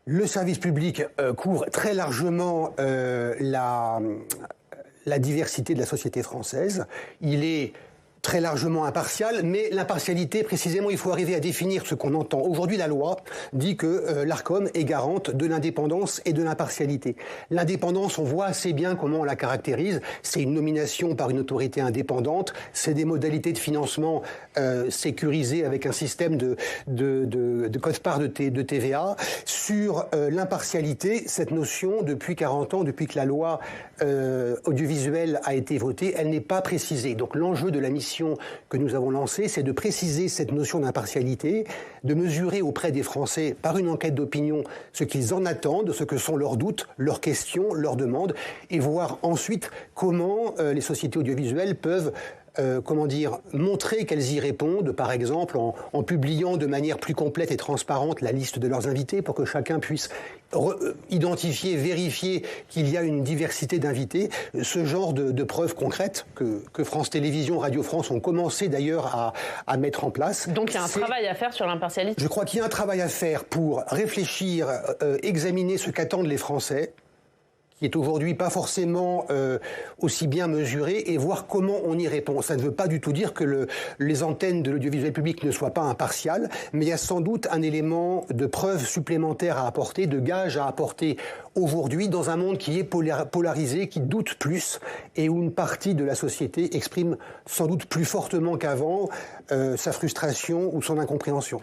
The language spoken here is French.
Le service public couvre très largement la diversité de la société française. Il est très largement impartial, mais l'impartialité, précisément, il faut arriver à définir ce qu'on entend. Aujourd'hui, la loi dit que l'Arcom est garante de l'indépendance et de l'impartialité. L'indépendance, on voit assez bien comment on la caractérise. C'est une nomination par une autorité indépendante, c'est des modalités de financement sécurisées avec un système de quote-part de TVA. Sur l'impartialité, cette notion, depuis 40 ans, depuis que la loi audiovisuelle a été votée, elle n'est pas précisée. Donc l'enjeu de la mission que nous avons lancée, c'est de préciser cette notion d'impartialité, de mesurer auprès des Français, par une enquête d'opinion, ce qu'ils en attendent, ce que sont leurs doutes, leurs questions, leurs demandes, et voir ensuite comment les sociétés audiovisuelles peuvent montrer qu'elles y répondent, par exemple en publiant de manière plus complète et transparente la liste de leurs invités pour que chacun puisse identifier, vérifier qu'il y a une diversité d'invités. Ce genre de preuves concrètes que France Télévisions, Radio France ont commencé d'ailleurs à mettre en place. Donc il y a un travail à faire sur l'impartialité. Je crois qu'il y a un travail à faire pour réfléchir, examiner ce qu'attendent les Français, qui est aujourd'hui pas forcément aussi bien mesuré, et voir comment on y répond. Ça ne veut pas du tout dire que les antennes de l'audiovisuel public ne soient pas impartiales, mais il y a sans doute un élément de preuve supplémentaire à apporter, de gage à apporter aujourd'hui dans un monde qui est polarisé, qui doute plus, et où une partie de la société exprime sans doute plus fortement qu'avant sa frustration ou son incompréhension.